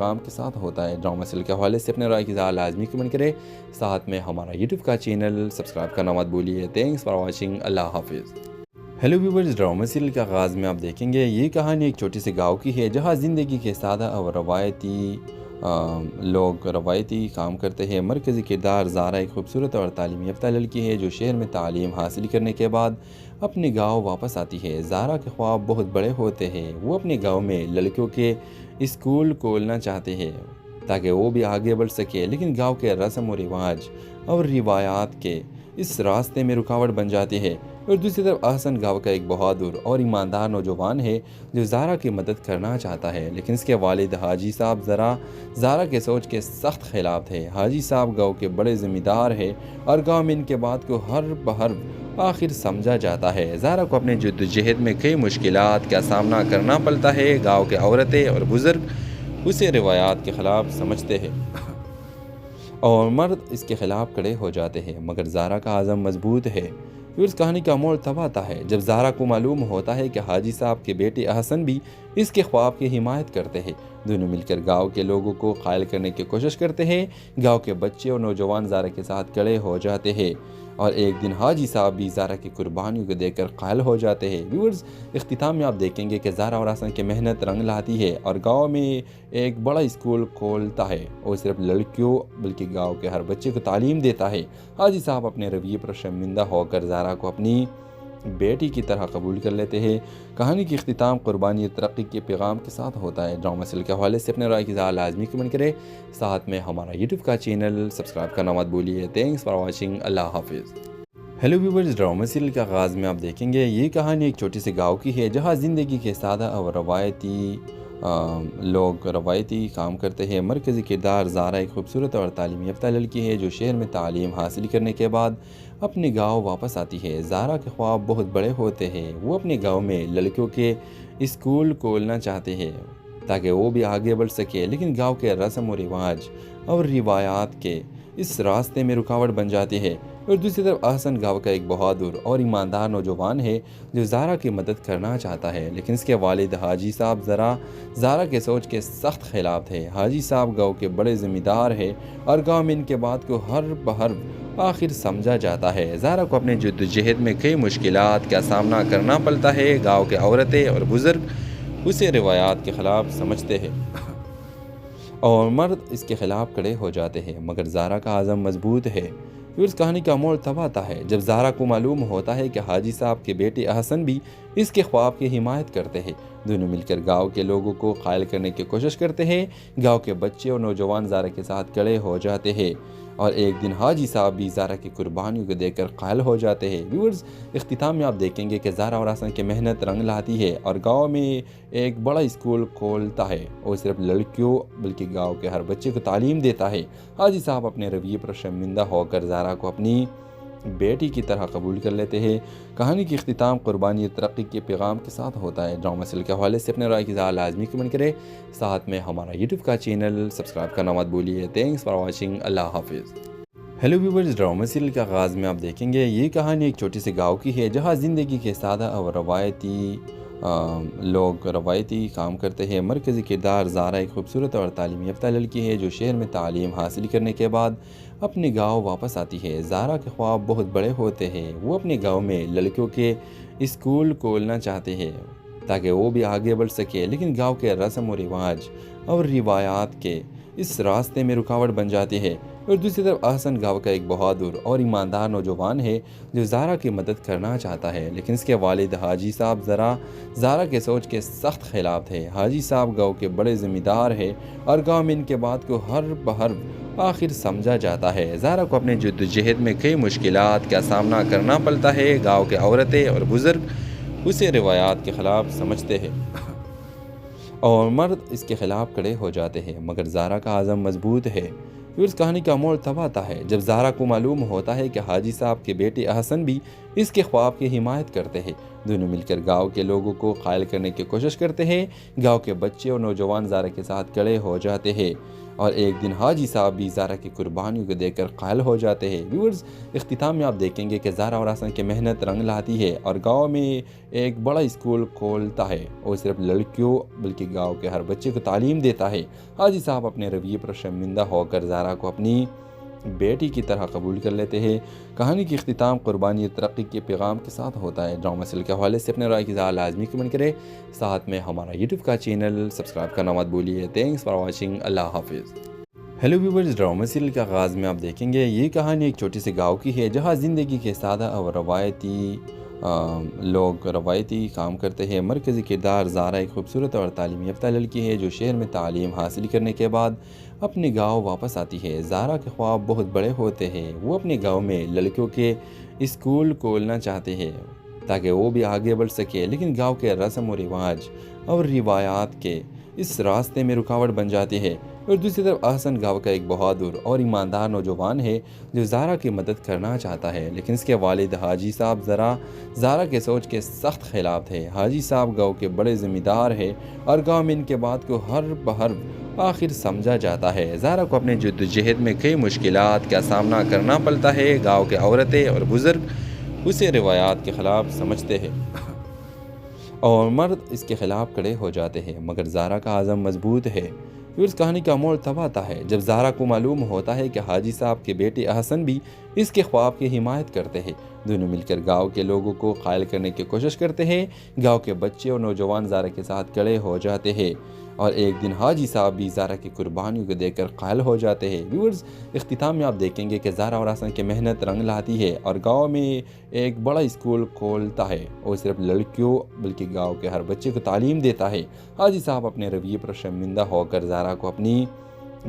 काम के साथ होता है। ड्रामा सीरियल के हवाले से अपने राय की ज़रा लाजमी कमेंट करें। साथ में हमारा यूट्यूब का चैनल सब्सक्राइब करना मत भूलिए। Thanks for watching. अल्लाह हाफिज़। हेलो व्यूवर्स, ड्रामा सीरियल के आगाज़ में आप देखेंगे ये कहानी एक छोटी सी गांव की है जहां ज़िंदगी के सादा और लोग रवायती काम करते हैं। मरकज़ी किरदार ज़ारा एक खूबसूरत और तालीम याफ्ता लड़की है जो शहर में तालीम हासिल करने के बाद अपने गांव वापस आती है। ज़ारा के ख्वाब बहुत बड़े होते हैं। वो अपने गांव में लड़कियों के स्कूल खोलना चाहते हैं ताकि वो भी आगे बढ़ सके, लेकिन गांव के रस्म व रिवाज और रिवायात के इस रास्ते में रुकावट बन जाती है। और दूसरी तरफ अहसन गांव का एक बहादुर और ईमानदार नौजवान है जो ज़ारा की मदद करना चाहता है, लेकिन इसके वालिद हाजी साहब ज़ारा के सोच के सख्त खिलाफ थे। हाजी साहब गांव के बड़े ज़िम्मेदार है और गांव में इनके बात को हर बहर आखिर समझा जाता है। ज़ारा को अपने जद्दोजहद में कई मुश्किलात का सामना करना पड़ता है। गाँव के औरतें और बुज़ुर्ग उसे रिवायात के ख़िलाफ़ समझते हैं और मर्द इसके ख़िलाफ़ खड़े हो जाते हैं, मगर ज़ारा का आज़म मजबूत है। फिर उस कहानी का मोड़ तब आता है जब ज़ारा को मालूम होता है कि हाजी साहब के बेटे अहसन भी इसके ख्वाब की हिमायत करते हैं। दोनों मिलकर गांव के लोगों को कायल करने की कोशिश करते हैं। गांव के बच्चे और नौजवान ज़ारा के साथ खड़े हो जाते हैं और एक दिन हाजी साहब भी ज़ारा की कुर्बानियों को देखकर कायल हो जाते हैं। व्यूअर्स, इख्तिताम में आप देखेंगे कि ज़ारा और अहसन की मेहनत रंग लाती है और गांव में एक बड़ा स्कूल खोलता है और सिर्फ लड़कियों बल्कि गांव के हर बच्चे को तालीम देता है। हाजी साहब अपने रवैये पर शर्मिंदा होकर ज़ारा को अपनी बेटी की तरह कबूल कर लेते हैं। कहानी की इख्तिताम कुर्बानी तरक्की के पैगाम के साथ होता है। ड्रामा सीरियल के हवाले से अपने राय की ज़रा लाजमी कमेंट करें। साथ में हमारा यूट्यूब का चैनल सब्सक्राइब करना मत भूलिए। Thanks for watching. अल्लाह हाफिज़। हेलो व्यूवर्स, ड्रामा सीरियल के आगाज़ में आप देखेंगे ये कहानी एक छोटी सी गाँव की है जहाँ ज़िंदगी के सादा और लोग रवायती काम करते हैं। मरकज़ी किरदार ज़ारा एक खूबसूरत और तालीम याफ्ता लड़की है जो शहर में तालीम हासिल करने के बाद अपने गांव वापस आती है। ज़ारा के ख्वाब बहुत बड़े होते हैं। वो अपने गांव में लड़कियों के स्कूल खोलना चाहते हैं ताकि वो भी आगे बढ़ सके, लेकिन गांव के रस्म व रिवाज और रिवायात के इस रास्ते में रुकावट बन जाती है। और दूसरी तरफ अहसन गांव का एक बहादुर और ईमानदार नौजवान है जो ज़ारा की मदद करना चाहता है, लेकिन इसके वालिद हाजी साहब ज़ारा के सोच के सख्त खिलाफ थे। हाजी साहब गांव के बड़े ज़िम्मेदार है और गांव में इनके बात को हर बहर आखिर समझा जाता है। ज़ारा को अपने जद्दोजहद में कई मुश्किलात का सामना करना पड़ता है। गाँव के औरतें और बुज़ुर्ग उसे रिवायात के ख़िलाफ़ समझते हैं और मर्द इसके ख़िलाफ़ खड़े हो जाते हैं, मगर ज़ारा का आज़म मजबूत है। फिर उस कहानी का मोड़ तब आता है जब ज़ारा को मालूम होता है कि हाजी साहब के बेटे अहसन भी इसके ख्वाब की हिमायत करते हैं। दोनों मिलकर गांव के लोगों को कायल करने की कोशिश करते हैं। गांव के बच्चे और नौजवान ज़ारा के साथ खड़े हो जाते हैं और एक दिन हाजी साहब भी ज़ारा की कुर्बानियों को देखकर कायल हो जाते हैं। व्यूअर्स, इख्तिताम में आप देखेंगे कि ज़ारा और अहसन की मेहनत रंग लाती है और गांव में एक बड़ा स्कूल खोलता है और सिर्फ लड़कियों बल्कि गांव के हर बच्चे को तालीम देता है। हाजी साहब अपने रवैये पर शर्मिंदा होकर ज़ारा को अपनी बेटी की तरह कबूल कर लेते हैं। कहानी की इख्तिताम कुर्बानी तरक्की के पैगाम के साथ होता है। ड्रामा सीरियल के हवाले से अपने राय की ज़रा लाजमी कमेंट करें। साथ में हमारा यूट्यूब का चैनल सब्सक्राइब करना मत भूलिए। Thanks for watching. अल्लाह हाफिज़। हेलो व्यूवर्स, ड्रामा सीरियल के आगाज़ में आप देखेंगे ये कहानी एक छोटी सी गाँव की है जहाँ ज़िंदगी के सादा और लोग रवायती काम करते हैं। मरकज़ी किरदार ज़ारा एक खूबसूरत और तालीम याफ्ता लड़की है जो शहर में तालीम हासिल करने के बाद अपने गांव वापस आती है। ज़ारा के ख्वाब बहुत बड़े होते हैं। वो अपने गांव में लड़कियों के स्कूल खोलना चाहते हैं ताकि वो भी आगे बढ़ सके, लेकिन गांव के रस्म व रिवाज और रिवायात के इस रास्ते में रुकावट बन जाती है। और दूसरी तरफ अहसन गांव का एक बहादुर और ईमानदार नौजवान है जो ज़ारा की मदद करना चाहता है, लेकिन इसके वालिद हाजी साहब ज़ारा के सोच के सख्त खिलाफ थे। हाजी साहब गांव के बड़े ज़िम्मेदार है और गांव में इनके बात को हर बहर आखिर समझा जाता है। ज़ारा को अपने जद्दोजहद में कई मुश्किलात का सामना करना पड़ता है। गाँव के औरतें और बुज़ुर्ग उसे रिवायात के ख़िलाफ़ समझते हैं और मर्द इसके ख़िलाफ़ खड़े हो जाते हैं, मगर ज़ारा का आज़म मजबूत है। फिर उस कहानी का मोड़ तब आता है जब ज़ारा को मालूम होता है कि हाजी साहब के बेटे अहसन भी इसके ख्वाब की हिमायत करते हैं। दोनों मिलकर गांव के लोगों को कायल करने की कोशिश करते हैं। गांव के बच्चे और नौजवान ज़ारा के साथ खड़े हो जाते हैं और एक दिन हाजी साहब भी ज़ारा की कुर्बानियों को देखकर कायल हो जाते हैं। व्यूअर्स, इख्तिताम में आप देखेंगे कि ज़ारा और हसन की मेहनत रंग लाती है और गांव में एक बड़ा स्कूल खोलता है और सिर्फ लड़कियों बल्कि गांव के हर बच्चे को तालीम देता है। हाजी साहब अपने रवैये पर शर्मिंदा होकर ज़ारा को अपनी बेटी की तरह कबूल कर लेते हैं। कहानी की इख्तिताम कुर्बानी तरक्की के पैगाम के साथ होता है। ड्रामा सीरियल के हवाले से अपने राय की लाजमी कमेंट करें। साथ में हमारा यूट्यूब का चैनल सब्सक्राइब करना मत भूलिए। Thanks for watching. अल्लाह हाफिज़। हेलो व्यूवर्स, ड्रामा सीरियल के आगाज़ में आप देखेंगे ये कहानी एक छोटी सी गाँव की है जहाँ ज़िंदगी के सादा और रवायती काम करते हैं। मरकज़ी किरदार ज़ारा एक खूबसूरत और तालीम याफ्ता लड़की है जो शहर में तालीम हासिल करने के बाद अपने गांव वापस आती है। ज़ारा के ख्वाब बहुत बड़े होते हैं। वो अपने गांव में लड़कियों के स्कूल खोलना चाहते हैं ताकि वो भी आगे बढ़ सके, लेकिन गांव के रस्म व रिवाज और रिवायात के इस रास्ते में रुकावट बन जाती है। और दूसरी तरफ अहसन गांव का एक बहादुर और ईमानदार नौजवान है जो ज़ारा की मदद करना चाहता है, लेकिन इसके वालिद हाजी साहब ज़ारा के सोच के सख्त खिलाफ थे। हाजी साहब गांव के बड़े ज़िम्मेदार है और गांव में इनके बात को हर बहर आखिर समझा जाता है। ज़ारा को अपने जद्दोजहद में कई मुश्किलात का सामना करना पड़ता है। गाँव के औरतें और बुज़ुर्ग उसे रिवायात के ख़िलाफ़ समझते हैं और मर्द इसके ख़िलाफ़ खड़े हो जाते हैं, मगर ज़ारा का आज़म मजबूत है। फिर उस कहानी का मोड़ तब आता है जब ज़ारा को मालूम होता है कि हाजी साहब के बेटे अहसन भी इसके ख्वाब की हिमायत करते हैं। दोनों मिलकर गांव के लोगों को कायल करने की कोशिश करते हैं। गांव के बच्चे और नौजवान ज़ारा के साथ खड़े हो जाते हैं और एक दिन हाजी साहब भी ज़ारा की कुर्बानियों को देखकर कायल हो जाते हैं। व्यूअर्स, इख्तिताम में आप देखेंगे कि ज़ारा और हसन की मेहनत रंग लाती है और गांव में एक बड़ा स्कूल खोलता है और सिर्फ लड़कियों बल्कि गांव के हर बच्चे को तालीम देता है। हाजी साहब अपने रवैये पर शर्मिंदा होकर ज़ारा को अपनी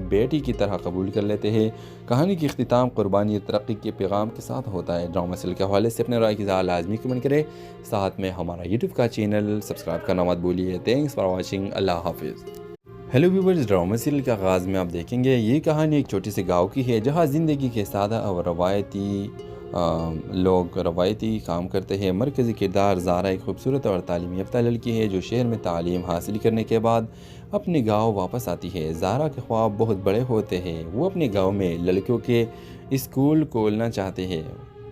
बेटी की तरह कबूल कर लेते हैं। कहानी की इख्तिताम कुर्बानी तरक्की के पैगाम के साथ होता है। ड्रामा सीरियल के हवाले से अपने राय की लाजमी कमेंट करें। साथ में हमारा यूट्यूब का चैनल सब्सक्राइब करना मत भूलिए। Thanks for watching. अल्लाह हाफिज़। हेलो व्यूवर्स, ड्रामा सीरियल के आगाज़ में आप देखेंगे ये कहानी एक छोटी सी गाँव की है जहाँ ज़िंदगी के सादा और रवायती काम करते हैं। मरकज़ी किरदार ज़ारा एक खूबसूरत और तालीम याफ्ता लड़की है जो शहर में तालीम हासिल करने के बाद अपने गांव वापस आती है। ज़ारा के ख्वाब बहुत बड़े होते हैं। वो अपने गांव में लड़कियों के स्कूल खोलना चाहते हैं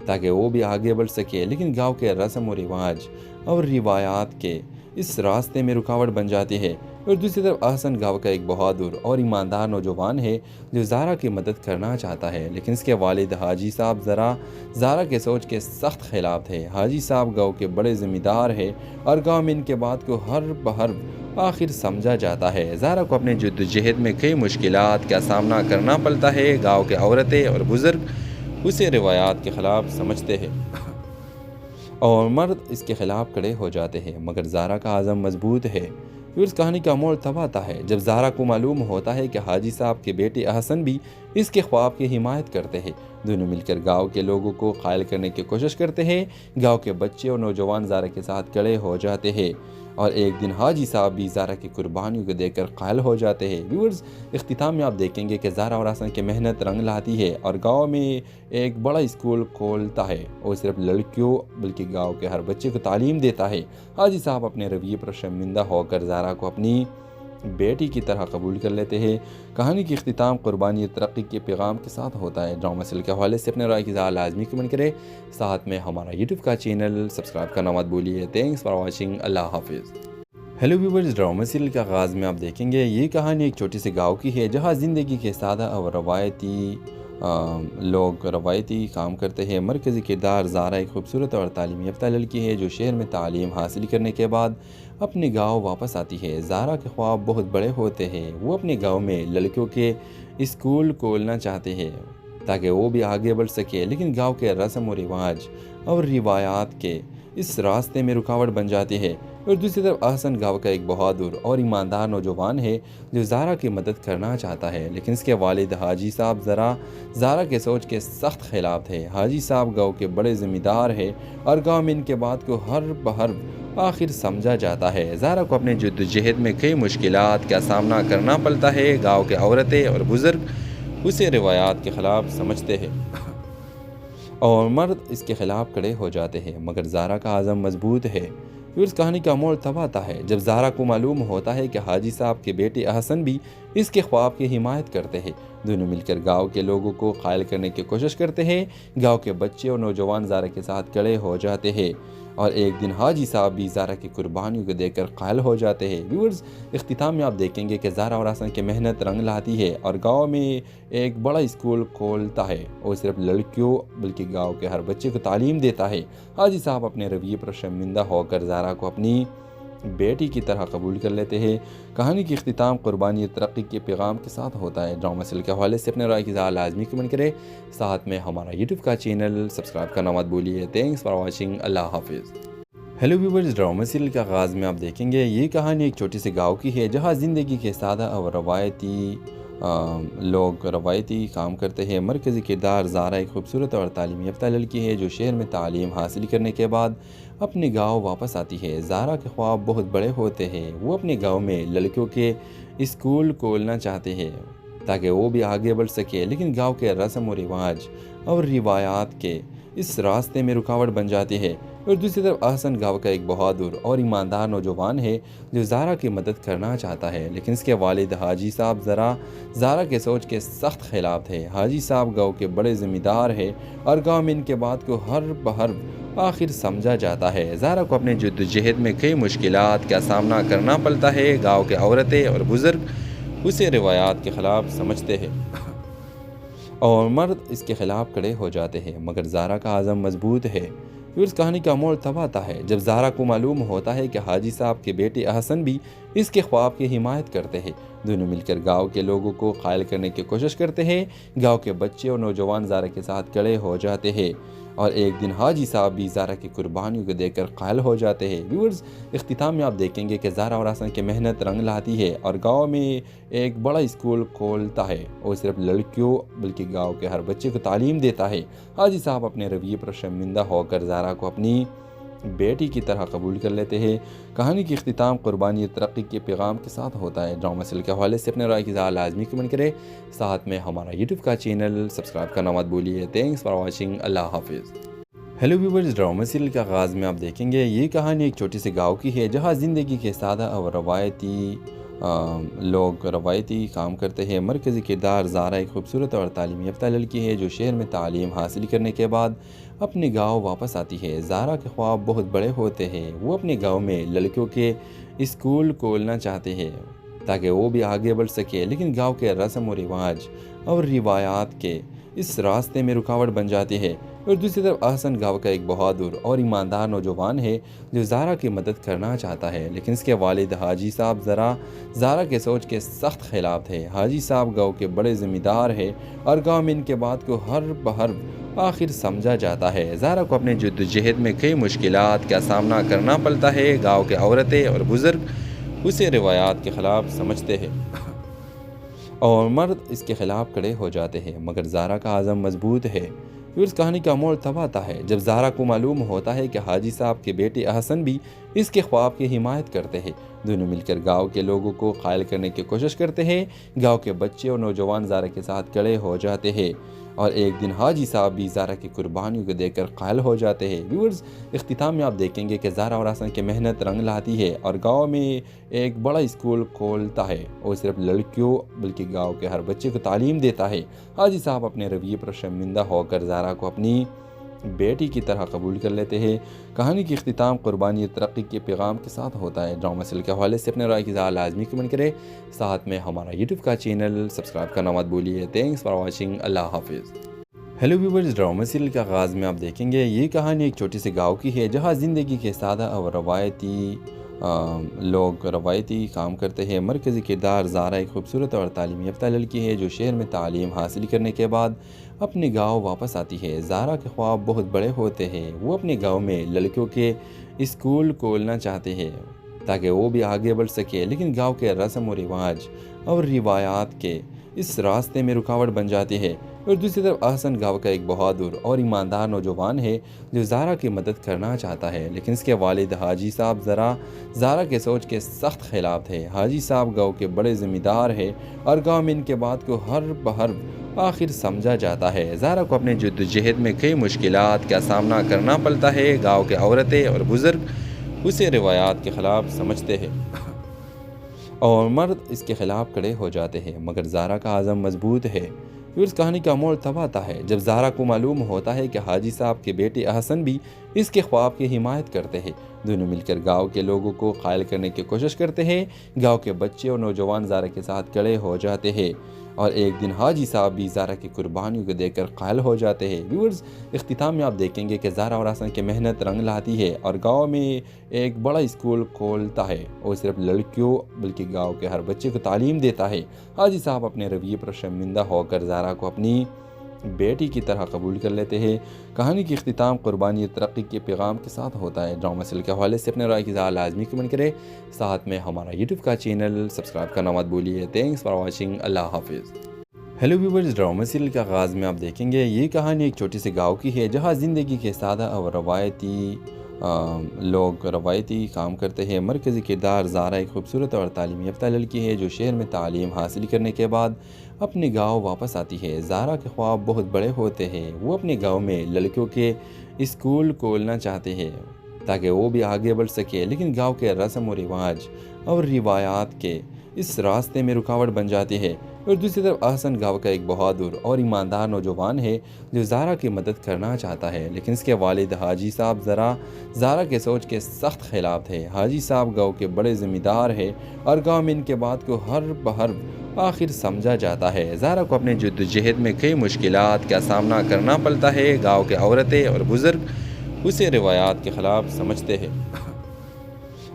ताकि वो भी आगे बढ़ सके, लेकिन गांव के रस्म व रिवाज और रिवायात के इस रास्ते में रुकावट बन जाती है। और दूसरी तरफ अहसन गांव का एक बहादुर और ईमानदार नौजवान है जो ज़ारा की मदद करना चाहता है, लेकिन इसके वालिद हाजी साहब ज़ारा के सोच के सख्त खिलाफ थे। हाजी साहब गांव के बड़े ज़िम्मेदार है और गांव में इनके बात को हर बहर आखिर समझा जाता है। ज़ारा को अपने जद्दोजहद में कई मुश्किलात का सामना करना पड़ता है। गाँव के औरतें और बुज़ुर्ग उसे रिवायात के ख़िलाफ़ समझते हैं और मर्द इसके ख़िलाफ़ खड़े हो जाते हैं, मगर ज़ारा का आज़म मजबूत है। फिर उस कहानी का मोड़ तब आता है जब ज़ारा को मालूम होता है कि हाजी साहब के बेटे अहसन भी इसके ख्वाब की हिमायत करते हैं। दोनों मिलकर गांव के लोगों को कायल करने की कोशिश करते हैं। गांव के बच्चे और नौजवान ज़ारा के साथ खड़े हो जाते हैं और एक दिन हाजी साहब भी ज़ारा की कुर्बानियों को देखकर कायल हो जाते हैं। व्यूअर्स, इख्तिताम में आप देखेंगे कि ज़ारा और हसन की मेहनत रंग लाती है और गांव में एक बड़ा स्कूल खोलता है और सिर्फ लड़कियों बल्कि गांव के हर बच्चे को तालीम देता है। हाजी साहब अपने रवैये पर शर्मिंदा होकर ज़ारा को अपनी बेटी की तरह कबूल कर लेते हैं। कहानी की इख्तिताम कुर्बानी तरक्की के पैगाम के साथ होता है। ड्रामा सीरियल के हवाले से अपने राय की लाजमी कमेंट करें। साथ में हमारा यूट्यूब का चैनल सब्सक्राइब करना मत भूलिए। Thanks for watching. अल्लाह हाफिज़। हेलो व्यूवर्स, ड्रामा सीरियल के आगाज़ में आप देखेंगे ये कहानी एक छोटी सी गाँव की है जहाँ ज़िंदगी के सादा और रवायती काम करते हैं। मरकज़ी किरदार ज़ारा एक खूबसूरत और तालीम याफ्ता लड़की है जो शहर में तालीम हासिल करने के बाद अपने गांव वापस आती है। ज़ारा के ख्वाब बहुत बड़े होते हैं। वो अपने गांव में लड़कियों के स्कूल खोलना चाहते हैं ताकि वो भी आगे बढ़ सके, लेकिन गांव के रस्म व रिवाज और रिवायात के इस रास्ते में रुकावट बन जाती है। और दूसरी तरफ अहसन गांव का एक बहादुर और ईमानदार नौजवान है जो ज़ारा की मदद करना चाहता है, लेकिन इसके वालिद हाजी साहब ज़ारा के सोच के सख्त खिलाफ थे। हाजी साहब गांव के बड़े ज़िम्मेदार है और गांव में इनके बात को हर बहर आखिर समझा जाता है। ज़ारा को अपने जद्दोजहद में कई मुश्किलात का सामना करना पड़ता है। गाँव के औरतें और बुज़ुर्ग उसे रिवायात के ख़िलाफ़ समझते हैं और मर्द इसके ख़िलाफ़ खड़े हो जाते हैं, मगर ज़ारा का आज़म मजबूत है। फिर उस कहानी का मोड़ तब आता है जब ज़ारा को मालूम होता है कि हाजी साहब के बेटे अहसन भी इसके ख्वाब की हिमायत करते हैं। दोनों मिलकर गांव के लोगों को कायल करने की कोशिश करते हैं। गांव के बच्चे और नौजवान ज़ारा के साथ खड़े हो जाते हैं और एक दिन हाजी साहब भी ज़ारा की कुर्बानियों को देखकर कायल हो जाते हैं। व्यूअर्स, इख्तिताम में आप देखेंगे कि ज़ारा और अहसन की मेहनत रंग लाती है और गांव में एक बड़ा स्कूल खोलता है और सिर्फ लड़कियों बल्कि गांव के हर बच्चे को तालीम देता है। हाजी साहब अपने रवैये पर शर्मिंदा होकर ज़ारा को अपनी बेटी की तरह कबूल कर लेते हैं। कहानी की इख्तिताम कुर्बानी तरक्की के पैगाम के साथ होता है। ड्रामा सीरियल के हवाले से अपने राय की लाजमी कमेंट करें। साथ में हमारा यूट्यूब का चैनल सब्सक्राइब करना मत भूलिए। Thanks for watching. अल्लाह हाफिज़। हेलो व्यूवर्स, ड्रामा सीरियल के आगाज़ में आप देखेंगे ये कहानी एक छोटी सी गाँव की है जहाँ ज़िंदगी के सादा और रवायती काम करते हैं। मरकज़ी किरदार ज़ारा एक खूबसूरत और तालीम याफ्ता लड़की है जो शहर में तालीम हासिल करने के बाद अपने गांव वापस आती है। ज़ारा के ख्वाब बहुत बड़े होते हैं। वो अपने गांव में लड़कियों के स्कूल खोलना चाहते हैं ताकि वो भी आगे बढ़ सके, लेकिन गांव के रस्म व रिवाज और रिवायात के इस रास्ते में रुकावट बन जाती है। और दूसरी तरफ अहसन गांव का एक बहादुर और ईमानदार नौजवान है जो ज़ारा की मदद करना चाहता है, लेकिन इसके वालिद हाजी साहब ज़ारा के सोच के सख्त खिलाफ थे। हाजी साहब गांव के बड़े ज़िम्मेदार है और गांव में इनके बात को हर बहर आखिर समझा जाता है। ज़ारा को अपने जद्दोजहद में कई मुश्किलात का सामना करना पड़ता है। गाँव के औरतें और बुज़ुर्ग उसे रिवायात के ख़िलाफ़ समझते हैं और मर्द इसके ख़िलाफ़ खड़े हो जाते हैं, मगर ज़ारा का आज़म मजबूत है। फिर उस कहानी का मोड़ तब आता है जब ज़ारा को मालूम होता है कि हाजी साहब के बेटे अहसन भी इसके ख्वाब की हिमायत करते हैं। दोनों मिलकर गांव के लोगों को कायल करने की कोशिश करते हैं। गांव के बच्चे और नौजवान ज़ारा के साथ खड़े हो जाते हैं और एक दिन हाजी साहब भी ज़ारा की कुर्बानियों को देखकर कायल हो जाते हैं। व्यूअर्स, इख्तिताम में आप देखेंगे कि ज़ारा और अहसन की मेहनत रंग लाती है और गांव में एक बड़ा स्कूल खोलता है और सिर्फ लड़कियों बल्कि गांव के हर बच्चे को तालीम देता है। हाजी साहब अपने रवैये पर शर्मिंदा होकर ज़ारा को अपनी बेटी की तरह कबूल कर लेते हैं। कहानी की इख्तिताम कुर्बानी तरक्की के पैगाम के साथ होता है। ड्रामा सीरियल के हवाले से अपने राय की लाजमी कमेंट करें। साथ में हमारा यूट्यूब का चैनल सब्सक्राइब करना मत भूलिए। Thanks for watching. अल्लाह हाफिज़। हेलो व्यूवर्स, ड्रामा सीरियल के आगाज़ में आप देखेंगे ये कहानी एक छोटी सी गाँव की है जहाँ ज़िंदगी के सादा और रवायती काम करते हैं। मरकज़ी किरदार ज़ारा एक खूबसूरत और तालीम याफ्ता लड़की है जो शहर में तालीम हासिल करने के बाद अपने गांव वापस आती है। ज़ारा के ख्वाब बहुत बड़े होते हैं। वो अपने गांव में लड़कियों के स्कूल खोलना चाहते हैं ताकि वो भी आगे बढ़ सके, लेकिन गांव के रस्म व रिवाज और रिवायात के इस रास्ते में रुकावट बन जाती है। और दूसरी तरफ अहसन गांव का एक बहादुर और ईमानदार नौजवान है जो ज़ारा की मदद करना चाहता है, लेकिन इसके वालिद हाजी साहब ज़ारा के सोच के सख्त खिलाफ थे। हाजी साहब गांव के बड़े ज़िम्मेदार है और गांव में इनके बात को हर बहर आखिर समझा जाता है। ज़ारा को अपने जद्दोजहद में कई मुश्किलात का सामना करना पड़ता है। गाँव के औरतें और बुज़ुर्ग उसे रिवायात के ख़िलाफ़ समझते हैं और मर्द इसके ख़िलाफ़ खड़े हो जाते हैं, मगर ज़ारा का आज़म मजबूत है। फिर उस कहानी का मोड़ तब आता है जब ज़ारा को मालूम होता है कि हाजी साहब के बेटे अहसन भी इसके ख्वाब की हिमायत करते हैं। दोनों मिलकर गांव के लोगों को कायल करने की कोशिश करते हैं। गांव के बच्चे और नौजवान ज़ारा के साथ खड़े हो जाते हैं और एक दिन हाजी साहब भी ज़ारा की कुर्बानियों को देखकर कायल हो जाते हैं। व्यूअर्स, इख्तिताम में आप देखेंगे कि ज़ारा और अहसन की मेहनत रंग लाती है और गांव में एक बड़ा स्कूल खोलता है और सिर्फ लड़कियों बल्कि गांव के हर बच्चे को तालीम देता है। हाजी साहब अपने रवैये पर शर्मिंदा होकर ज़ारा को अपनी बेटी की तरह कबूल कर लेते हैं। कहानी की इख्तिताम कुर्बानी तरक्की के पैगाम के साथ होता है। ड्रामा सीरियल के हवाले से अपने राय की लाजमी कमेंट करें। साथ में हमारा यूट्यूब का चैनल सब्सक्राइब करना मत भूलिए। Thanks for watching. अल्लाह हाफिज़। हेलो व्यूवर्स, ड्रामा सीरियल के आगाज़ में आप देखेंगे ये कहानी एक छोटी सी गाँव की है जहाँ ज़िंदगी के सादा और रवायती काम करते हैं। मरकज़ी किरदार ज़ारा एक खूबसूरत और तालीम याफ्ता लड़की है जो शहर में तालीम हासिल करने के बाद अपने गांव वापस आती है। ज़ारा के ख्वाब बहुत बड़े होते हैं। वो अपने गांव में लड़कियों के स्कूल खोलना चाहते हैं ताकि वो भी आगे बढ़ सके, लेकिन गांव के रस्म व रिवाज और रिवायात के इस रास्ते में रुकावट बन जाती है। और दूसरी तरफ अहसन गांव का एक बहादुर और ईमानदार नौजवान है जो ज़ारा की मदद करना चाहता है, लेकिन इसके वालिद हाजी साहब ज़ारा के सोच के सख्त खिलाफ थे। हाजी साहब गांव के बड़े ज़िम्मेदार है और गांव में इनके बात को हर बहर आखिर समझा जाता है। ज़ारा को अपने जद्दोजहद में कई मुश्किलात का सामना करना पड़ता है। गाँव के औरतें और बुज़ुर्ग उसे रिवायात के ख़िलाफ़ समझते हैं और मर्द इसके ख़िलाफ़ खड़े हो जाते हैं, मगर ज़ारा का आज़म मजबूत है। फिर उस कहानी का मोड़ तब आता है जब ज़ारा को मालूम होता है कि हाजी साहब के बेटे अहसन भी इसके ख्वाब की हिमायत करते हैं। दोनों मिलकर गांव के लोगों को कायल करने की कोशिश करते हैं। गांव के बच्चे और नौजवान ज़ारा के साथ खड़े हो जाते हैं और एक दिन हाजी साहब भी ज़ारा की कुर्बानियों को देखकर कायल हो जाते हैं। व्यूअर्स, इख्तिताम में आप देखेंगे कि ज़ारा और हसन की मेहनत रंग लाती है और गांव में एक बड़ा स्कूल खोलता है और सिर्फ लड़कियों बल्कि गांव के हर बच्चे को तालीम देता है। हाजी साहब अपने रवैये पर शर्मिंदा होकर ज़ारा को अपनी बेटी की तरह कबूल कर लेते हैं। कहानी की इख्तिताम कुर्बानी तरक्की के पैगाम के साथ होता है। ड्रामा सीरियल के हवाले से अपने राय की लाजमी कमेंट करें। साथ में हमारा यूट्यूब का चैनल सब्सक्राइब करना मत भूलिए। Thanks for watching. अल्लाह हाफिज़। हेलो व्यूवर्स, ड्रामा सीरियल के आगाज़ में आप देखेंगे ये कहानी एक छोटी सी गाँव की है जहाँ ज़िंदगी के सादा और रवायती काम करते हैं। मरकज़ी किरदार ज़ारा एक खूबसूरत और तालीम याफ्ता लड़की है जो शहर में तालीम हासिल करने के बाद अपने गांव वापस आती है। ज़ारा के ख्वाब बहुत बड़े होते हैं। वो अपने गांव में लड़कियों के स्कूल खोलना चाहते हैं ताकि वो भी आगे बढ़ सके, लेकिन गांव के रस्म व रिवाज और रिवायात के इस रास्ते में रुकावट बन जाती है। और दूसरी तरफ अहसन गांव का एक बहादुर और ईमानदार नौजवान है जो ज़ारा की मदद करना चाहता है, लेकिन इसके वालिद हाजी साहब ज़ारा के सोच के सख्त खिलाफ थे। हाजी साहब गांव के बड़े ज़िम्मेदार है और गांव में इनके बात को हर बहर आखिर समझा जाता है। ज़ारा को अपने जद्दोजहद में कई मुश्किलात का सामना करना पड़ता है। गाँव के औरतें और बुज़ुर्ग उसे रिवायात के ख़िलाफ़ समझते हैं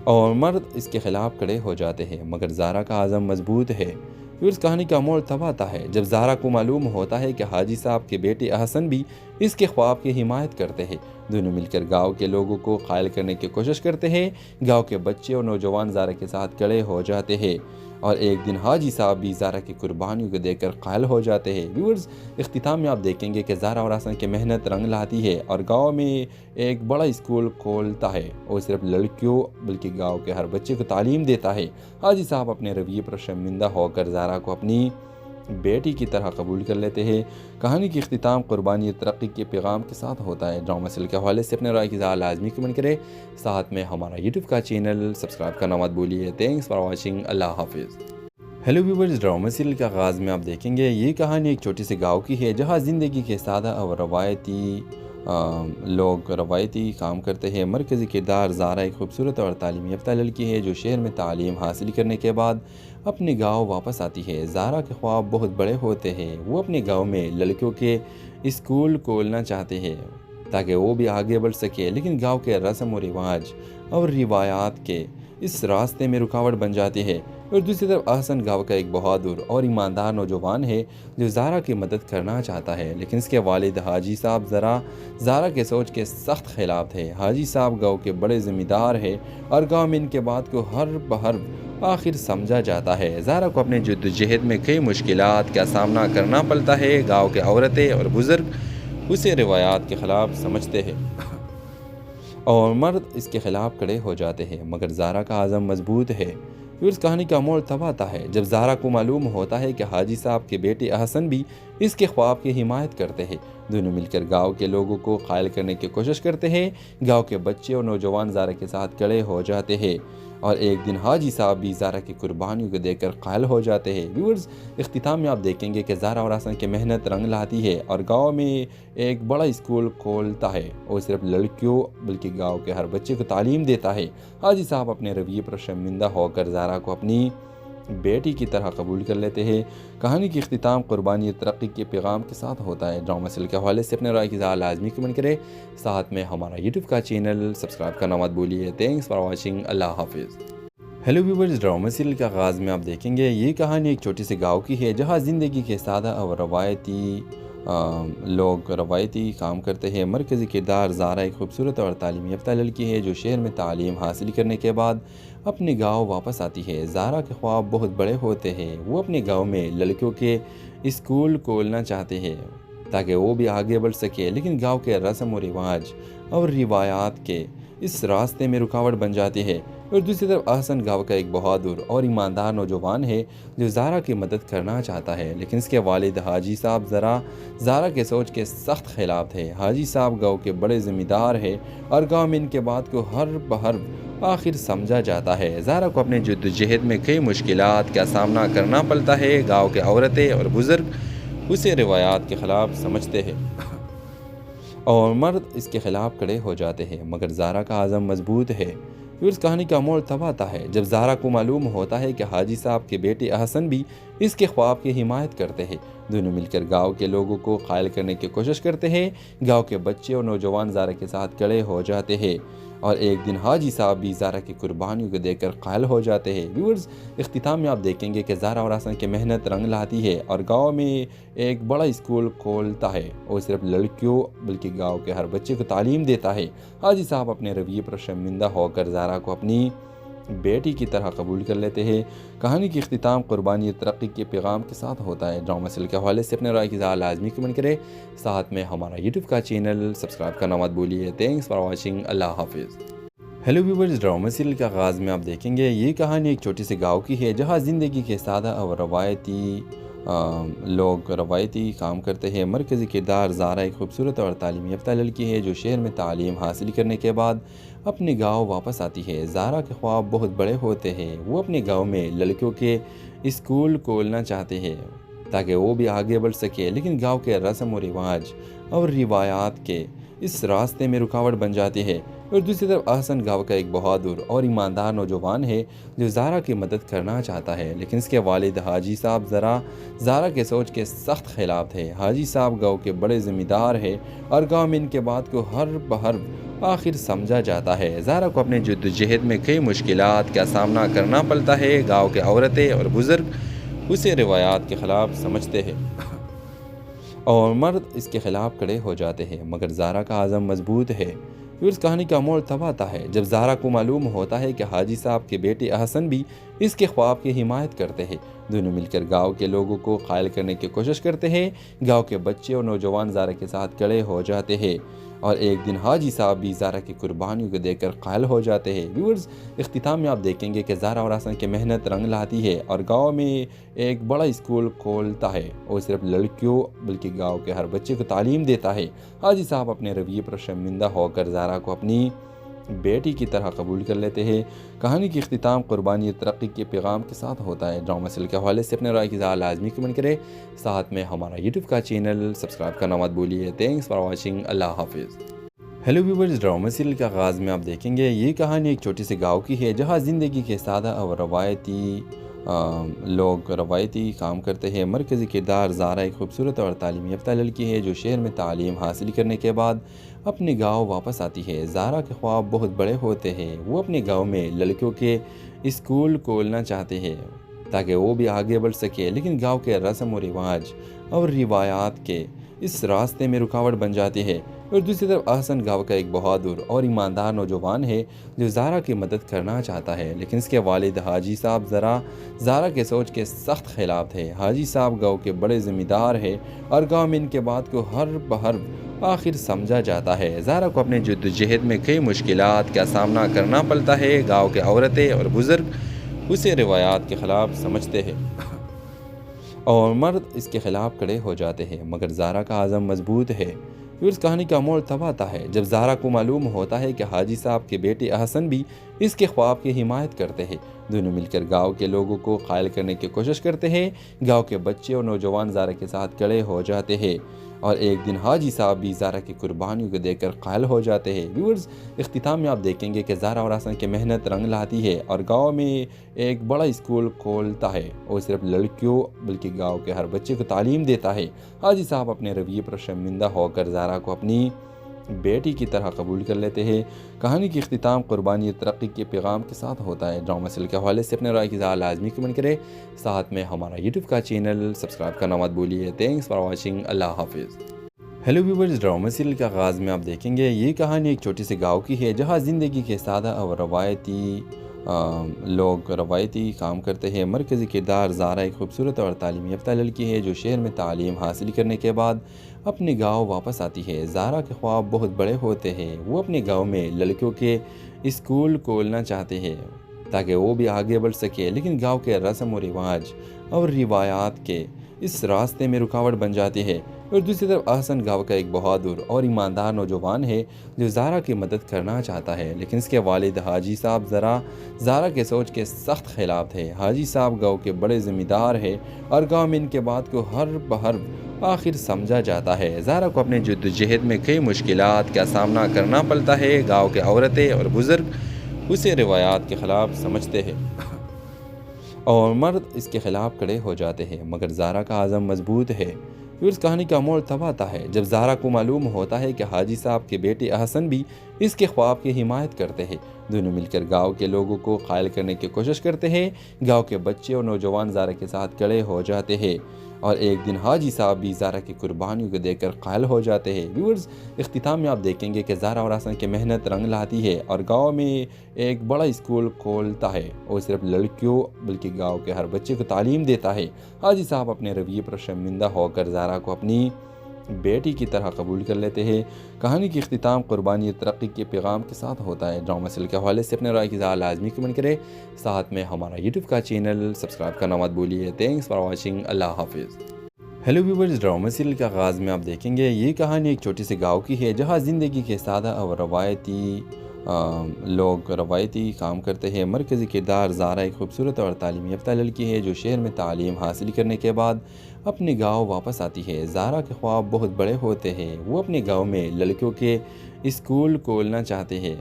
और मर्द इसके ख़िलाफ़ खड़े हो जाते हैं, मगर ज़ारा का आज़म मजबूत है। फिर उस कहानी का मोड़ तब आता है जब ज़ारा को मालूम होता है कि हाजी साहब के बेटे अहसन भी इसके ख्वाब की हिमायत करते हैं। दोनों मिलकर गांव के लोगों को कायल करने की कोशिश करते हैं। गांव के बच्चे और नौजवान ज़ारा के साथ खड़े हो जाते हैं और एक दिन हाजी साहब भी ज़ारा की कुर्बानियों को देखकर कायल हो जाते हैं। व्यूअर्स, इख्तिताम में आप देखेंगे कि ज़ारा और हसन की मेहनत रंग लाती है और गांव में एक बड़ा स्कूल खोलता है और सिर्फ लड़कियों बल्कि गांव के हर बच्चे को तालीम देता है। हाजी साहब अपने रवैये पर शर्मिंदा होकर ज़ारा को अपनी बेटी की तरह कबूल कर लेते हैं। कहानी की इख्तिताम कुर्बानी तरक्की के पैगाम के साथ होता है। ड्रामा सीरियल के हवाले से अपने राय की लाजमी कमेंट करें। साथ में हमारा यूट्यूब का चैनल सब्सक्राइब करना मत भूलिए। Thanks for watching. अल्लाह हाफिज़। हेलो व्यूवर्स, ड्रामा सीरियल के आगाज़ में आप देखेंगे ये कहानी एक छोटी सी गाँव की है जहाँ ज़िंदगी के सादा और रवायती काम करते हैं। मरकज़ी किरदार ज़ारा एक खूबसूरत और तालीम याफ्ता लड़की है जो शहर में तालीम हासिल करने के बाद अपने गांव वापस आती है। ज़ारा के ख्वाब बहुत बड़े होते हैं। वो अपने गांव में लड़कियों के स्कूल खोलना चाहते हैं ताकि वो भी आगे बढ़ सके, लेकिन गांव के रस्म व रिवाज और रिवायात के इस रास्ते में रुकावट बन जाती है। और दूसरी तरफ अहसन गांव का एक बहादुर और ईमानदार नौजवान है जो ज़ारा की मदद करना चाहता है, लेकिन इसके वालिद हाजी साहब ज़ारा के सोच के सख्त खिलाफ थे। हाजी साहब गांव के बड़े ज़िम्मेदार है और गांव में इनके बात को हर बहर आखिर समझा जाता है। ज़ारा को अपने जद्दोजहद में कई मुश्किलात का सामना करना पड़ता है। गाँव के औरतें और बुज़ुर्ग उसे रिवायात के ख़िलाफ़ समझते हैं और मर्द इसके ख़िलाफ़ खड़े हो जाते हैं, मगर ज़ारा का आज़म मजबूत है। फिर उस कहानी का मोड़ तब आता है जब ज़ारा को मालूम होता है कि हाजी साहब के बेटे अहसन भी इसके ख्वाब की हिमायत करते हैं। दोनों मिलकर गांव के लोगों को कायल करने की कोशिश करते हैं। गांव के बच्चे और नौजवान ज़ारा के साथ खड़े हो जाते हैं और एक दिन हाजी साहब भी ज़ारा की कुर्बानियों को देखकर कायल हो जाते हैं। व्यूअर्स, इख्तिताम में आप देखेंगे कि ज़ारा और हसन की मेहनत रंग लाती है और गांव में एक बड़ा स्कूल खोलता है और सिर्फ लड़कियों बल्कि गांव के हर बच्चे को तालीम देता है। हाजी साहब अपने रवैये पर शर्मिंदा होकर ज़ारा को अपनी बेटी की तरह कबूल कर लेते हैं। कहानी की इख्तिताम कुर्बानी तरक्की के पैगाम के साथ होता है। ड्रामा सीरियल के हवाले से अपने राय की लाजमी कमेंट करें। साथ में हमारा यूट्यूब का चैनल सब्सक्राइब करना मत भूलिए। Thanks for watching. अल्लाह हाफिज़। हेलो व्यूवर्स, ड्रामा सीरियल के आगाज़ में आप देखेंगे ये कहानी एक छोटी सी गाँव की है जहाँ ज़िंदगी के सादा और रवायती काम करते हैं। मरकज़ी किरदार ज़ारा एक खूबसूरत और तालीम याफ्ता लड़की है जो शहर में तालीम हासिल करने के बाद अपने गांव वापस आती है। ज़ारा के ख्वाब बहुत बड़े होते हैं। वो अपने गांव में लड़कियों के स्कूल खोलना चाहते हैं ताकि वो भी आगे बढ़ सके, लेकिन गांव के रस्म व रिवाज और रिवायात के इस रास्ते में रुकावट बन जाती है। और दूसरी तरफ अहसन गांव का एक बहादुर और ईमानदार नौजवान है जो ज़ारा की मदद करना चाहता है, लेकिन इसके वालिद हाजी साहब ज़ारा के सोच के सख्त खिलाफ थे। हाजी साहब गांव के बड़े ज़िम्मेदार है और गांव में इनके बात को हर बहर आखिर समझा जाता है। ज़ारा को अपने जद्दोजहद में कई मुश्किलात का सामना करना पड़ता है। गाँव के औरतें और बुज़ुर्ग उसे रिवायात के ख़िलाफ़ समझते हैं और मर्द इसके ख़िलाफ़ खड़े हो जाते हैं, मगर ज़ारा का आज़म मजबूत है। फिर उस कहानी का मोड़ तब आता है जब ज़ारा को मालूम होता है कि हाजी साहब के बेटे अहसन भी इसके ख्वाब की हिमायत करते हैं। दोनों मिलकर गांव के लोगों को कायल करने की कोशिश करते हैं। गांव के बच्चे और नौजवान ज़ारा के साथ खड़े हो जाते हैं और एक दिन हाजी साहब भी ज़ारा की कुर्बानियों को देखकर कायल हो जाते हैं। व्यूअर्स, इख्तिताम में आप देखेंगे कि ज़ारा और हसन की मेहनत रंग लाती है और गांव में एक बड़ा स्कूल खोलता है और सिर्फ लड़कियों बल्कि गांव के हर बच्चे को तालीम देता है। हाजी साहब अपने रवैये पर शर्मिंदा होकर ज़ारा को अपनी बेटी की तरह कबूल कर लेते हैं। कहानी की इख्तिताम कुर्बानी तरक्की के पैगाम के साथ होता है। ड्रामा सीरियल के हवाले से अपने राय की लाजमी कमेंट करें। साथ में हमारा यूट्यूब का चैनल सब्सक्राइब करना मत भूलिए। Thanks for watching. अल्लाह हाफिज़। हेलो व्यूवर्स, ड्रामा सीरियल के आगाज़ में आप देखेंगे ये कहानी एक छोटी सी गाँव की है जहाँ ज़िंदगी के सादा और लोग रवायती काम करते हैं। मरकज़ी किरदार ज़ारा एक खूबसूरत और तालीम याफ्ता लड़की है जो शहर में तालीम हासिल करने के बाद अपने गांव वापस आती है। ज़ारा के ख्वाब बहुत बड़े होते हैं। वो अपने गांव में लड़कियों के स्कूल खोलना चाहते हैं ताकि वो भी आगे बढ़ सके, लेकिन गांव के रस्म व रिवाज और रिवायात के इस रास्ते में रुकावट बन जाती है। और दूसरी तरफ अहसन गांव का एक बहादुर और ईमानदार नौजवान है जो ज़ारा की मदद करना चाहता है, लेकिन इसके वालिद हाजी साहब ज़ारा के सोच के सख्त खिलाफ थे। हाजी साहब गांव के बड़े ज़िम्मेदार है और गांव में इनके बात को हर बहर आखिर समझा जाता है। ज़ारा को अपने जद्दोजहद में कई मुश्किलात का सामना करना पड़ता है। गाँव के औरतें और बुज़ुर्ग उसे रिवायात के ख़िलाफ़ समझते हैं और मर्द इसके ख़िलाफ़ खड़े हो जाते हैं, मगर ज़ारा का आज़म मजबूत है। फिर उस कहानी का मोड़ तब आता है जब ज़ारा को मालूम होता है कि हाजी साहब के बेटे अहसन भी इसके ख्वाब की हिमायत करते हैं। दोनों मिलकर गांव के लोगों को कायल करने की कोशिश करते हैं। गांव के बच्चे और नौजवान ज़ारा के साथ खड़े हो जाते हैं और एक दिन हाजी साहब भी ज़ारा की कुर्बानियों को देखकर कायल हो जाते हैं। व्यूअर्स, इख्तिताम में आप देखेंगे कि ज़ारा और हसन की मेहनत रंग लाती है और गांव में एक बड़ा स्कूल खोलता है और सिर्फ लड़कियों बल्कि गांव के हर बच्चे को तालीम देता है। हाजी साहब अपने रवैये पर शर्मिंदा होकर ज़ारा को अपनी बेटी की तरह कबूल कर लेते हैं। कहानी की इख्तिताम कुर्बानी तरक्की के पैगाम के साथ होता है। ड्रामा सीरियल के हवाले से अपने राय की लाजमी कमेंट करें। साथ में हमारा यूट्यूब का चैनल सब्सक्राइब करना मत भूलिए। Thanks for watching. अल्लाह हाफिज़। हेलो व्यूवर्स, ड्रामा सीरियल के आगाज़ में आप देखेंगे ये कहानी एक छोटी सी गाँव की है जहाँ ज़िंदगी के सादा और लोग रवायती काम करते हैं। मरकज़ी किरदार ज़ारा एक खूबसूरत और तालीम याफ्ता लड़की है जो शहर में तालीम हासिल करने के बाद अपने गांव वापस आती है। ज़ारा के ख्वाब बहुत बड़े होते हैं। वो अपने गांव में लड़कियों के स्कूल खोलना चाहते हैं ताकि वो भी आगे बढ़ सके, लेकिन गांव के रस्म व रिवाज और रिवायात के इस रास्ते में रुकावट बन जाती है। और दूसरी तरफ अहसन गांव का एक बहादुर और ईमानदार नौजवान है जो ज़ारा की मदद करना चाहता है, लेकिन इसके वालिद हाजी साहब ज़ारा के सोच के सख्त खिलाफ थे। हाजी साहब गांव के बड़े ज़िम्मेदार है और गांव में इनके बात को हर बहर आखिर समझा जाता है। ज़ारा को अपने जद्दोजहद में कई मुश्किलात का सामना करना पड़ता है। गाँव के औरतें और बुज़ुर्ग उसे रिवायात के ख़िलाफ़ समझते हैं और मर्द इसके ख़िलाफ़ खड़े हो जाते हैं, मगर ज़ारा का आज़म मजबूत है। फिर उस कहानी का मोड़ तब आता है जब ज़ारा को मालूम होता है कि हाजी साहब के बेटे अहसन भी इसके ख्वाब की हिमायत करते हैं। दोनों मिलकर गांव के लोगों को कायल करने की कोशिश करते हैं। गांव के बच्चे और नौजवान ज़ारा के साथ खड़े हो जाते हैं और एक दिन हाजी साहब भी ज़ारा की कुर्बानियों को देखकर कायल हो जाते हैं। व्यूअर्स, इख्तिताम में आप देखेंगे कि ज़ारा और हसन की मेहनत रंग लाती है और गांव में एक बड़ा स्कूल खोलता है और सिर्फ लड़कियों बल्कि गांव के हर बच्चे को तालीम देता है। हाजी साहब अपने रवैये पर शर्मिंदा होकर ज़ारा को अपनी बेटी की तरह कबूल कर लेते हैं। कहानी की इख्तिताम कुर्बानी तरक्की के पैगाम के साथ होता है। ड्रामा सीरियल के हवाले से अपने राय की लाजमी कमेंट करें। साथ में हमारा यूट्यूब का चैनल सब्सक्राइब करना मत भूलिए। Thanks for watching. अल्लाह हाफिज़। हेलो व्यूवर्स, ड्रामा सीरियल के आगाज़ में आप देखेंगे ये कहानी एक छोटी सी गाँव की है जहाँ ज़िंदगी के सादा और लोग रवायती काम करते हैं। मरकज़ी किरदार ज़ारा एक खूबसूरत और तालीम याफ्ता लड़की है जो शहर में तालीम हासिल करने के बाद अपने गांव वापस आती है। ज़ारा के ख्वाब बहुत बड़े होते हैं। वो अपने गांव में लड़कियों के स्कूल खोलना चाहते हैं ताकि वो भी आगे बढ़ सके, लेकिन गांव के रस्म व रिवाज और रिवायात के इस रास्ते में रुकावट बन जाती है। और दूसरी तरफ अहसन गाँव का एक बहादुर और ईमानदार नौजवान है जो ज़ारा की मदद करना चाहता है, लेकिन इसके वालिद हाजी साहब ज़ारा के सोच के सख्त खिलाफ थे। हाजी साहब गाँव के बड़े ज़िम्मेदार है और गाँव में इनके बात को हर बहर आखिर समझा जाता है। ज़ारा को अपने जद्दोजहद में कई मुश्किलात का सामना करना पड़ता है। गाँव के औरतें और बुज़ुर्ग उसे रिवायात के ख़िलाफ़ समझते हैं और मर्द इसके ख़िलाफ़ खड़े हो जाते हैं, मगर ज़ारा का आज़म मजबूत है। फिर उस कहानी का मोड़ तब आता है जब ज़ारा को मालूम होता है कि हाजी साहब के बेटे अहसन भी इसके ख्वाब की हिमायत करते हैं। दोनों मिलकर गांव के लोगों को कायल करने की कोशिश करते हैं। गांव के बच्चे और नौजवान ज़ारा के साथ खड़े हो जाते हैं और एक दिन हाजी साहब भी ज़ारा की कुर्बानियों को देखकर कायल हो जाते हैं। व्यूअर्स, इख्तिताम में आप देखेंगे कि ज़ारा और अहसन की मेहनत रंग लाती है और गांव में एक बड़ा स्कूल खोलता है और सिर्फ लड़कियों बल्कि गांव के हर बच्चे को तालीम देता है। हाजी साहब अपने रवैये पर शर्मिंदा होकर ज़ारा को अपनी बेटी की तरह कबूल कर लेते हैं। कहानी की इख्तिताम कुर्बानी तरक्की के पैगाम के साथ होता है। ड्रामा सीरियल के हवाले से अपने राय की लाजमी कमेंट करें। साथ में हमारा यूट्यूब का चैनल सब्सक्राइब करना मत भूलिए। Thanks for watching. अल्लाह हाफिज़। हेलो व्यूवर्स, ड्रामा सीरियल के आगाज़ में आप देखेंगे ये कहानी एक छोटी सी गाँव की है जहाँ ज़िंदगी के सादा और रवायती काम करते हैं। मरकज़ी किरदार ज़ारा एक खूबसूरत और तालीम याफ्ता लड़की है जो शहर में तालीम हासिल करने के बाद अपने गांव वापस आती है। ज़ारा के ख्वाब बहुत बड़े होते हैं। वो अपने गांव में लड़कियों के स्कूल खोलना चाहते हैं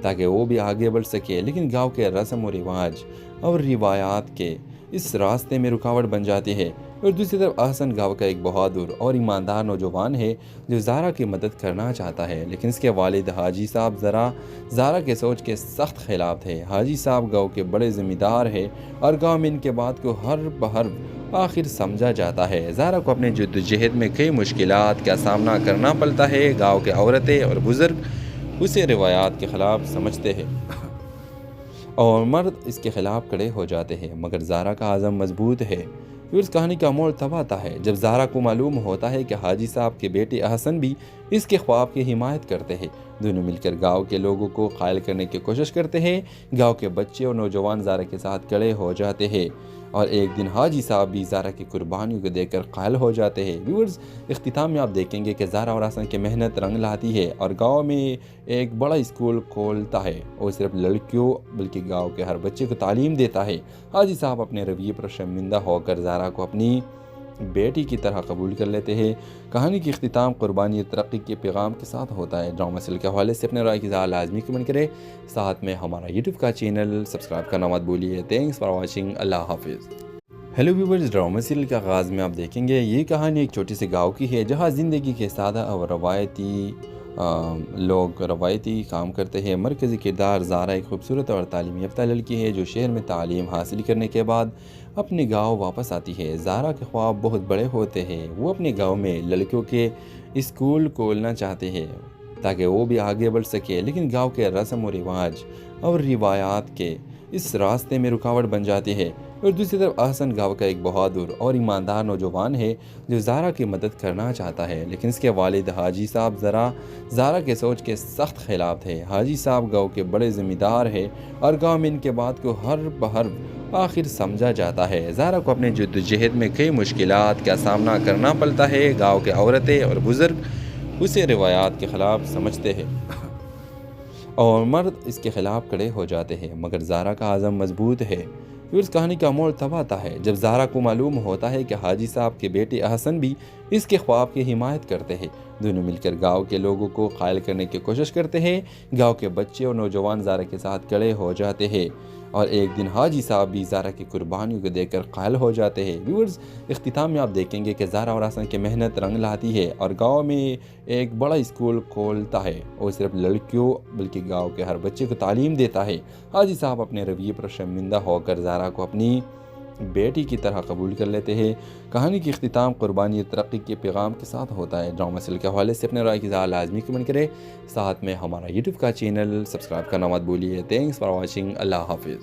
ताकि वो भी आगे बढ़ सके, लेकिन गांव के रस्म व रिवाज और रिवायात के इस रास्ते में रुकावट बन जाती है। और दूसरी तरफ अहसन गाँव का एक बहादुर और ईमानदार नौजवान है जो ज़ारा की मदद करना चाहता है, लेकिन इसके वालिद हाजी साहब ज़ारा के सोच के सख्त खिलाफ थे। हाजी साहब गाँव के बड़े ज़िम्मेदार है और गाँव में इनके बात को हर बहर आखिर समझा जाता है। ज़ारा को अपने जद्दोजहद में कई मुश्किलात का सामना करना पड़ता है। गाँव के औरतें और बुज़ुर्ग उसे रिवायात के ख़िलाफ़ समझते हैं और मर्द इसके ख़िलाफ़ खड़े हो जाते हैं, मगर ज़ारा का आज़म मजबूत है। फिर उस कहानी का मोड़ तब आता है जब ज़ारा को मालूम होता है कि हाजी साहब के बेटे अहसन भी इसके ख्वाब की हिमायत करते हैं। दोनों मिलकर गांव के लोगों को कायल करने की कोशिश करते हैं। गांव के बच्चे और नौजवान ज़ारा के साथ खड़े हो जाते हैं और एक दिन हाजी साहब भी ज़ारा की कुर्बानियों को देखकर कायल हो जाते हैं। व्यूअर्स, इख्तिताम में आप देखेंगे कि ज़ारा और अहसन की मेहनत रंग लाती है और गांव में एक बड़ा स्कूल खोलता है और सिर्फ लड़कियों बल्कि गांव के हर बच्चे को तालीम देता है। हाजी साहब अपने रवैये पर शर्मिंदा होकर ज़ारा को अपनी बेटी की तरह कबूल कर लेते हैं। कहानी की इख्तिताम कुर्बानी तरक्की के पैगाम के साथ होता है। ड्रामा सीरियल के हवाले से अपने राय की लाजमी कमेंट करें। साथ में हमारा यूट्यूब का चैनल सब्सक्राइब करना मत भूलिए। Thanks for watching. अल्लाह हाफिज़। हेलो व्यूवर्स, ड्रामा सीरियल के आगाज़ में आप देखेंगे ये कहानी एक छोटी सी गाँव की है जहाँ ज़िंदगी के सादा और रवायती काम करते हैं। मरकज़ी किरदार ज़ारा एक खूबसूरत और तालीम याफ्ता लड़की है जो शहर में तालीम हासिल करने के बाद अपने गांव वापस आती है। ज़ारा के ख्वाब बहुत बड़े होते हैं। वो अपने गांव में लड़कियों के स्कूल खोलना चाहते हैं ताकि वो भी आगे बढ़ सके, लेकिन गांव के रस्म व रिवाज और रिवायात के इस रास्ते में रुकावट बन जाती है। और दूसरी तरफ अहसन गाँव का एक बहादुर और ईमानदार नौजवान है जो ज़ारा की मदद करना चाहता है, लेकिन इसके वालिद हाजी साहब ज़ारा के सोच के सख्त खिलाफ थे। हाजी साहब गाँव के बड़े ज़िम्मेदार है और गाँव में इनके बात को हर बहर आखिर समझा जाता है। ज़ारा को अपने जद्दोजहद में कई मुश्किलात का सामना करना पड़ता है। गाँव के औरतें और बुज़ुर्ग उसे रिवायात के ख़िलाफ़ समझते हैं और मर्द इसके ख़िलाफ़ खड़े हो जाते हैं, मगर ज़ारा का आज़म मजबूत है। फिर उस कहानी का मोड़ तब आता है जब ज़ारा को मालूम होता है कि हाजी साहब के बेटे अहसन भी इसके ख्वाब की हिमायत करते हैं। दोनों मिलकर गांव के लोगों को कायल करने की कोशिश करते हैं। गांव के बच्चे और नौजवान ज़ारा के साथ खड़े हो जाते हैं और एक दिन हाजी साहब भी ज़ारा की कुर्बानियों को देखकर कायल हो जाते हैं। व्यूअर्स, इख्तिताम में आप देखेंगे कि ज़ारा और अहसन की मेहनत रंग लाती है और गांव में एक बड़ा स्कूल खोलता है और सिर्फ लड़कियों बल्कि गांव के हर बच्चे को तालीम देता है। हाजी साहब अपने रवैये पर शर्मिंदा होकर ज़ारा को अपनी बेटी की तरह कबूल कर लेते हैं। कहानी की इख्तिताम कुर्बानी तरक्की के पैगाम के साथ होता है। ड्रामा सीरियल के हवाले से अपने राय की लाजमी कमेंट करें। साथ में हमारा यूट्यूब का चैनल सब्सक्राइब करना मत भूलिए। Thanks for watching. अल्लाह हाफिज़।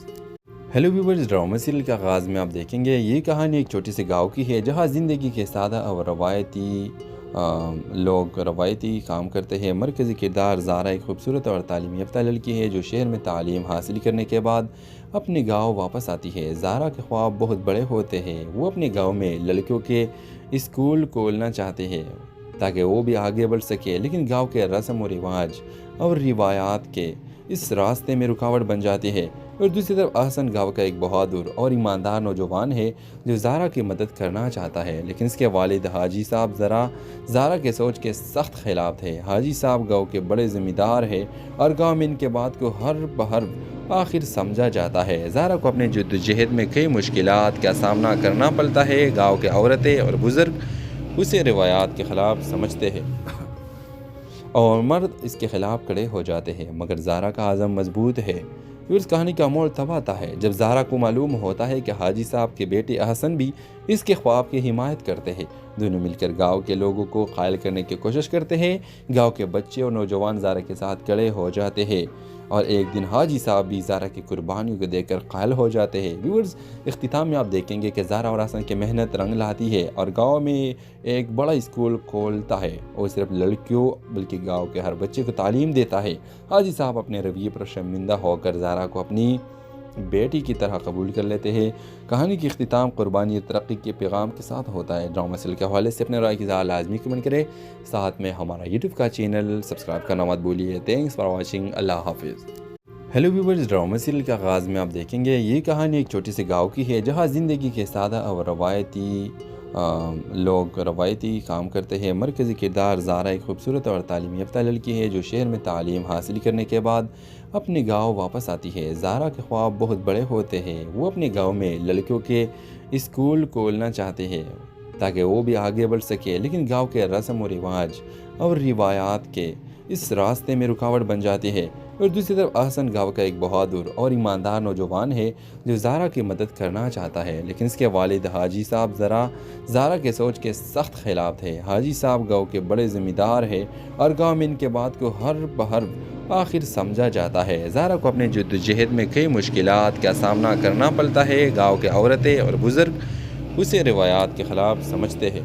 हेलो व्यूवर्स, ड्रामा सीरियल के आगाज़ में आप देखेंगे ये कहानी एक छोटी सी गाँव की है जहाँ ज़िंदगी के सादा और रवायती काम करते हैं। मरकज़ी किरदार ज़ारा एक खूबसूरत और तालीम याफ्ता लड़की है जो शहर में तालीम हासिल करने के बाद अपने गांव वापस आती है। ज़ारा के ख्वाब बहुत बड़े होते हैं। वो अपने गांव में लड़कियों के स्कूल खोलना चाहते हैं ताकि वो भी आगे बढ़ सके, लेकिन गांव के रस्म और रिवाज और रिवायात के इस रास्ते में रुकावट बन जाती है। और दूसरी तरफ अहसन गांव का एक बहादुर और ईमानदार नौजवान है जो ज़ारा की मदद करना चाहता है, लेकिन इसके वालिद हाजी साहब ज़ारा के सोच के सख्त खिलाफ थे। हाजी साहब गांव के बड़े ज़िम्मेदार है और गांव में इनके बात को हर बहर आखिर समझा जाता है। ज़ारा को अपने जद्दोजहद में कई मुश्किलात का सामना करना पड़ता है। गाँव के औरतें और बुज़ुर्ग उसे रिवायात के ख़िलाफ़ समझते हैं और मर्द इसके खिलाफ खड़े हो जाते हैं, मगर ज़ारा का आज़म मजबूत है। फिर उस कहानी का मोड़ तब आता है जब ज़ारा को मालूम होता है कि हाजी साहब के बेटे अहसन भी इसके ख्वाब की हिमायत करते हैं। दोनों मिलकर गांव के लोगों को कायल करने की कोशिश करते हैं। गांव के बच्चे और नौजवान ज़ारा के साथ खड़े हो जाते हैं और एक दिन हाजी साहब भी ज़ारा की कुर्बानियों को देखकर कायल हो जाते हैं। व्यूअर्स, इख्तिताम में आप देखेंगे कि ज़ारा और अहसन की मेहनत रंग लाती है और गांव में एक बड़ा स्कूल खोलता है और सिर्फ लड़कियों बल्कि गांव के हर बच्चे को तालीम देता है। हाजी साहब अपने रवैये पर शर्मिंदा होकर ज़ारा को अपनी बेटी की तरह कबूल कर लेते हैं। कहानी की इख्तिताम कुर्बानी और तरक्की के पैगाम के साथ होता है। ड्रामा सीरियल के हवाले से अपने राय की लाजमी कमेंट करें, साथ में हमारा यूट्यूब का चैनल सब्सक्राइब करना मत भूलिए। Thanks for watching. अल्लाह हाफिज़। हेलो व्यूवर्स, ड्रामा सीरियल के आगाज़ में आप देखेंगे ये कहानी एक छोटे से गाँव की है जहाँ ज़िंदगी के सादा और रवायती काम करते हैं। मरकज़ी किरदार ज़ारा एक खूबसूरत और तालीम याफ्ता लड़की है जो शहर में तालीम हासिल करने के बाद अपने गांव वापस आती है। ज़ारा के ख्वाब बहुत बड़े होते हैं। वो अपने गांव में लड़कियों के स्कूल खोलना चाहते हैं ताकि वो भी आगे बढ़ सके, लेकिन गांव के रस्म और रिवाज और रिवायात के इस रास्ते में रुकावट बन जाती है। और दूसरी तरफ अहसन गांव का एक बहादुर और ईमानदार नौजवान है जो ज़ारा की मदद करना चाहता है, लेकिन इसके वालिद हाजी साहब ज़ारा के सोच के सख्त खिलाफ थे। हाजी साहब गांव के बड़े ज़िम्मेदार है और गांव में इनके बात को हर बहर आखिर समझा जाता है। ज़ारा को अपने जद्दोजहद में कई मुश्किलात का सामना करना पड़ता है। गाँव के औरतें और बुज़ुर्ग उसे रिवायात के ख़िलाफ़ समझते हैं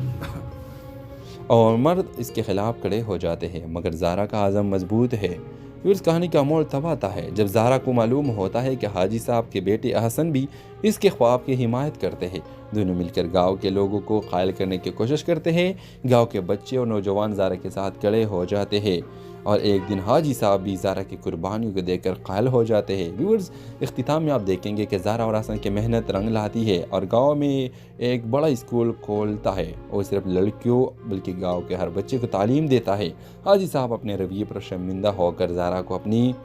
और मर्द इसके खिलाफ खड़े हो जाते हैं, मगर ज़ारा का आज़म मजबूत है। फिर उस कहानी का मोड़ तब आता है जब ज़ारा को मालूम होता है कि हाजी साहब के बेटे अहसन भी इसके ख्वाब की हिमायत करते हैं। दोनों मिलकर गांव के लोगों को कायल करने की कोशिश करते हैं। गांव के बच्चे और नौजवान ज़ारा के साथ खड़े हो जाते हैं और एक दिन हाजी साहब भी ज़ारा की कुर्बानियों को देखकर कायल हो जाते हैं। व्यूअर्स, इख्तिताम में आप देखेंगे कि ज़ारा और अहसन की मेहनत रंग लाती है और गांव में एक बड़ा स्कूल खोलता है और सिर्फ लड़कियों बल्कि गांव के हर बच्चे को तालीम देता है। हाजी साहब अपने रवैये पर शर्मिंदा होकर ज़ारा को अपनी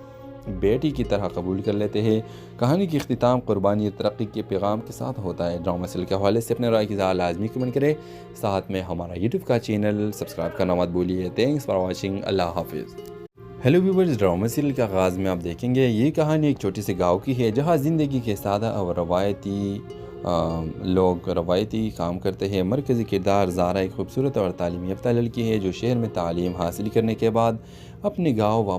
बेटी की तरह कबूल कर लेते हैं। कहानी की इख्तिताम कुर्बानी और तरक्की के पैगाम के साथ होता है। ड्रामा सीरियल के हवाले से अपने राय की लाजमी कमेंट करें, साथ में हमारा यूट्यूब का चैनल सब्सक्राइब करना मत भूलिए। Thanks for watching. अल्लाह हाफिज़। हेलो व्यूवर्स, ड्रामा सीरियल के आगाज़ में आप देखेंगे ये कहानी एक छोटे से गाँव की है जहाँ ज़िंदगी के सादा और रवायती काम करते हैं। मरकज़ी किरदार ज़ारा एक खूबसूरत और तालीम याफ्ता लड़की है जो शहर में तालीम हासिल करने के बाद अपने गाँव